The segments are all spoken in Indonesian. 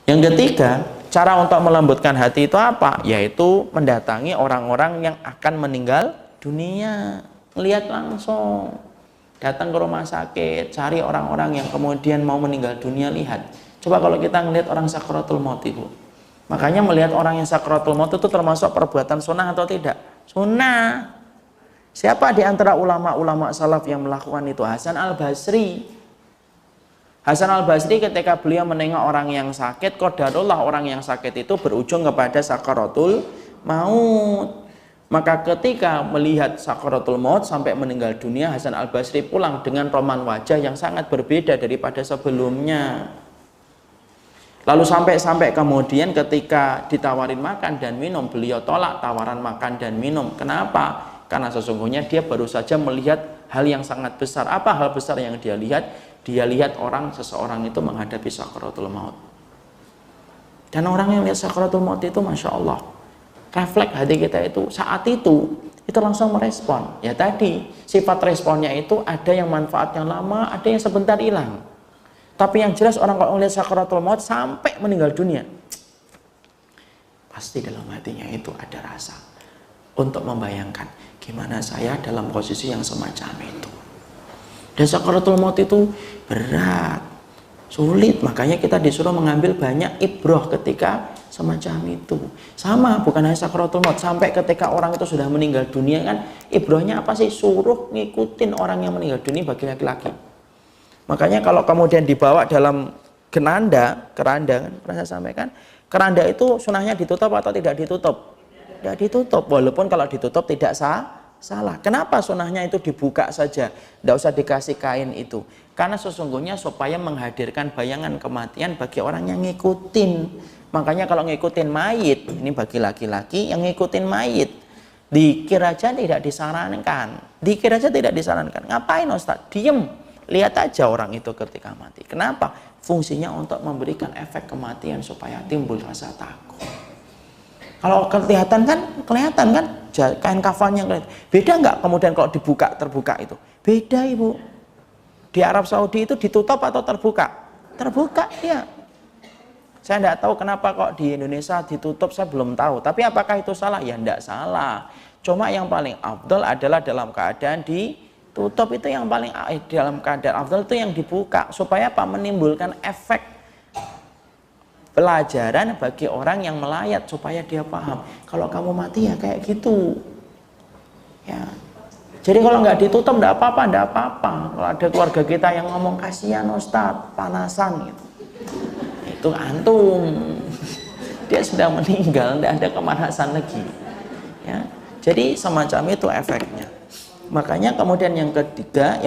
Yang ketiga, cara untuk melembutkan hati itu apa? Yaitu mendatangi orang-orang yang akan meninggal dunia. Lihat langsung, datang ke rumah sakit, cari orang-orang yang kemudian mau meninggal dunia, lihat. Coba kalau kita ngelihat orang sakaratul maut itu. Makanya melihat orang yang sakaratul maut itu termasuk perbuatan sunnah atau tidak? Sunnah. Siapa di antara ulama-ulama salaf yang melakukan itu? Hasan al-Basri. Hasan al-Basri ketika beliau menengok orang yang sakit, qadarullah orang yang sakit itu berujung kepada sakaratul maut. Maka ketika melihat sakaratul maut sampai meninggal dunia, Hasan al-Basri pulang dengan roman wajah yang sangat berbeda daripada sebelumnya. Lalu sampai kemudian ketika ditawarin makan dan minum, beliau tolak tawaran makan dan minum. Kenapa? Karena sesungguhnya dia baru saja melihat hal yang sangat besar. Apa hal besar yang dia lihat? Dia lihat seseorang itu menghadapi sakaratul maut. Dan orang yang lihat sakaratul maut itu, Masya Allah, refleks hati kita itu saat itu langsung merespon. Ya tadi, sifat responnya itu ada yang manfaatnya lama, ada yang sebentar hilang. Tapi yang jelas orang kalau melihat sakaratul maut sampai meninggal dunia, pasti dalam hatinya itu ada rasa untuk membayangkan gimana saya dalam posisi yang semacam itu. Dan sakaratul maut itu berat, sulit, makanya kita disuruh mengambil banyak ibroh ketika semacam itu. Sama, bukan hanya sakaratul maut, sampai ketika orang itu sudah meninggal dunia kan, ibrohnya apa sih? Suruh ngikutin orang yang meninggal dunia bagi laki-laki. Makanya kalau kemudian dibawa dalam keranda kan pernah saya sampaikan, keranda itu sunahnya ditutup atau tidak ditutup? Tidak ditutup, walaupun kalau ditutup tidak salah. Kenapa sunahnya itu dibuka saja, tidak usah dikasih kain itu? Karena sesungguhnya supaya menghadirkan bayangan kematian bagi orang yang ngikutin. Makanya kalau ngikutin mayit, ini bagi laki-laki yang ngikutin mayit, dikir aja tidak disarankan. Ngapain Ustaz? Diem. Lihat aja orang itu ketika mati. Kenapa? Fungsinya untuk memberikan efek kematian supaya timbul rasa takut. Kalau kelihatan kan kain kafannya kelihatan. Beda nggak kemudian kalau terbuka itu? Beda Ibu. Di Arab Saudi itu ditutup atau terbuka? Terbuka ya. Saya tidak tahu kenapa kok di Indonesia ditutup, saya belum tahu. Tapi apakah itu salah? Ya tidak salah. Cuma yang paling afdal adalah dalam keadaan ditutup, itu yang paling dalam keadaan afdal itu yang dibuka. Supaya apa? Menimbulkan efek pelajaran bagi orang yang melayat supaya dia paham. Kalau kamu mati ya kayak gitu. Ya. Jadi kalau nggak ditutup nggak apa-apa. Kalau ada keluarga kita yang ngomong kasihan Ustadz, panasan gitu. Itu antum. Dia sudah meninggal, tidak ada kemanasan lagi. Ya. Jadi semacam itu efeknya. Makanya kemudian yang ketiga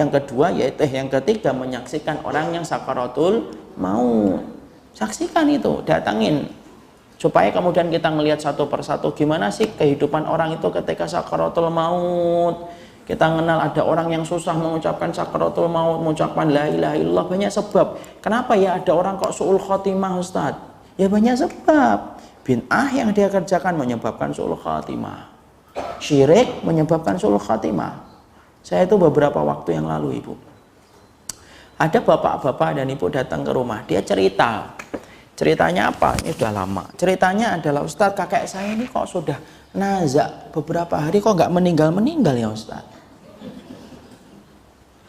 menyaksikan orang yang sakaratul maut. Saksikan itu, datangin. Supaya kemudian kita melihat satu persatu gimana sih kehidupan orang itu ketika sakaratul maut. Kita kenal ada orang yang susah mengucapkan sakaratul maut, mengucapkan la ilaha illallah, banyak sebab. Kenapa ya ada orang kok su'ul khotimah Ustaz? Ya banyak sebab. Bid'ah yang dia kerjakan menyebabkan su'ul khotimah. Syirik menyebabkan su'ul khotimah. Saya itu beberapa waktu yang lalu Ibu, ada bapak-bapak dan ibu datang ke rumah. Dia ceritanya apa? Ini sudah lama. Ceritanya adalah Ustadz, kakek saya ini kok sudah nazak beberapa hari kok nggak meninggal ya Ustadz.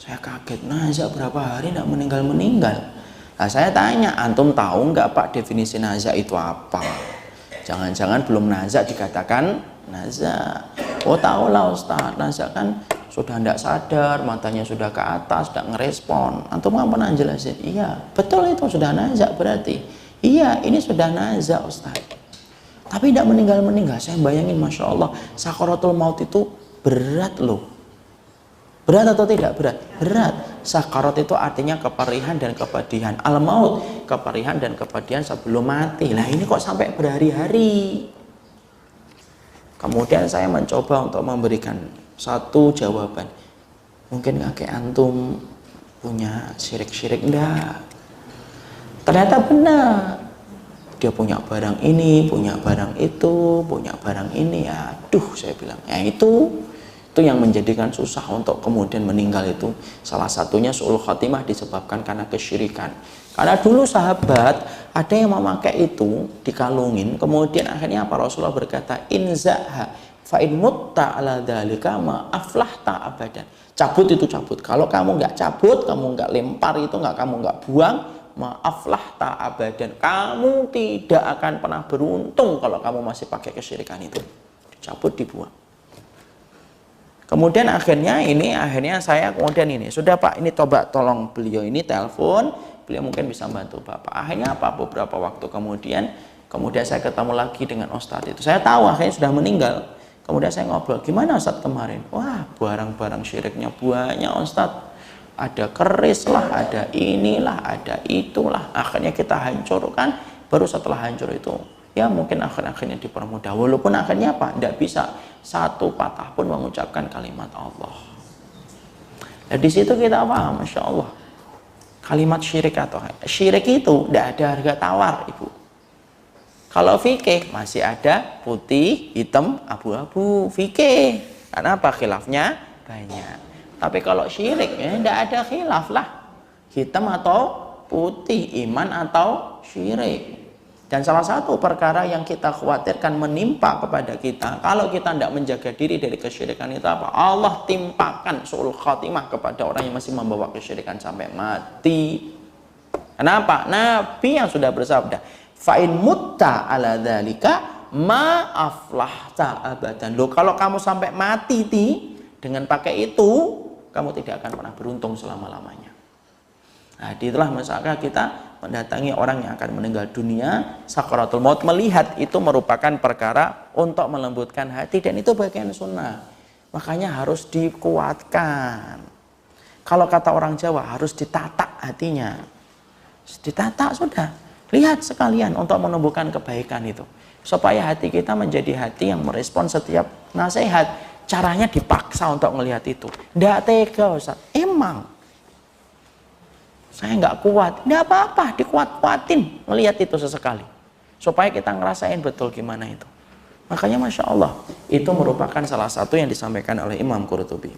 Saya kaget, nazak berapa hari nggak meninggal. Nah saya tanya, antum tahu nggak Pak definisi nazak itu apa? Jangan-jangan belum nazak dikatakan nazak. Oh tahu lah Ustadz, nazak kan sudah tidak sadar, matanya sudah ke atas, tidak ngerespon. Antum nggak pernah jelasin? Iya, betul itu sudah nazak berarti. Iya, ini sudah nazak Ustaz. Tapi tidak meninggal. Saya bayangin, Masya Allah, sakaratul maut itu berat loh. Berat atau tidak berat? Berat. Sakarat itu artinya keperihan dan kepedihan. Al-maut, keperihan dan kepedihan sebelum mati. Lah ini kok sampai berhari-hari. Kemudian saya mencoba untuk memberikan satu jawaban. Mungkin kakek antum punya syirik-syirik? Enggak. Ternyata benar. Dia punya barang ini, punya barang itu, punya barang ini. Aduh, saya bilang, ya itu Itu yang menjadikan susah untuk kemudian meninggal itu. Salah satunya su'ul khotimah disebabkan karena kesyirikan. Karena dulu sahabat ada yang memakai itu dikalungin, kemudian akhirnya apa? Rasulullah berkata, inzaha fa in mutta ala dzalika ma aflahta abadan. Cabut itu cabut. Kalau kamu nggak cabut, kamu nggak lempar itu, kamu nggak buang, ma aflahta abadan. Kamu tidak akan pernah beruntung kalau kamu masih pakai kesyirikan itu. Dicabut, dibuang. Kemudian akhirnya saya sudah Pak, ini coba tolong beliau ini telepon, beliau mungkin bisa bantu Bapak. Akhirnya apa? Beberapa waktu kemudian saya ketemu lagi dengan Ustadz itu. Saya tahu akhirnya sudah meninggal. Kemudian saya ngobrol, gimana Ustadz kemarin? Wah, barang-barang syiriknya banyak Ustadz. Ada keris lah, ada inilah, ada itulah. Akhirnya kita hancurkan. Baru setelah hancur itu, ya mungkin akhirnya dipermudah. Walaupun akhirnya apa? Tidak bisa satu patah pun mengucapkan kalimat Allah. Nah di situ kita paham, Masya Allah. Kalimat syirik atau syirik itu tidak ada harga tawar, Ibu. Kalau fikih masih ada putih, hitam, abu-abu. Fikih. Karena apa? Khilafnya banyak. Tapi kalau syirik ya tidak ada khilaf lah. Hitam atau putih, iman atau syirik. Dan salah satu perkara yang kita khawatirkan menimpa kepada kita, kalau kita tidak menjaga diri dari kesyirikan itu apa? Allah timpakan su'ul khatimah kepada orang yang masih membawa kesyirikan sampai mati. Kenapa? Nabi yang sudah bersabda, fa'in mutta ala dzalika ma aflahta abadan. Loh, kalau kamu sampai mati dengan pakai itu, kamu tidak akan pernah beruntung selama-lamanya. Nah, itulah misalkan kita mendatangi orang yang akan meninggal dunia, sakaratul maut, melihat itu merupakan perkara untuk melembutkan hati, dan itu bagian sunnah. Makanya harus dikuatkan. Kalau kata orang Jawa, harus ditatak hatinya. Ditatak sudah. Lihat sekalian untuk menumbuhkan kebaikan itu. Supaya hati kita menjadi hati yang merespon setiap nasihat. Caranya dipaksa untuk melihat itu. Tidak tega, Ustaz. Emang saya nggak kuat, nggak apa-apa, dikuat-kuatin melihat itu sesekali, supaya kita ngerasain betul gimana itu. Makanya Masya Allah, itu merupakan salah satu yang disampaikan oleh Imam Qurtubi.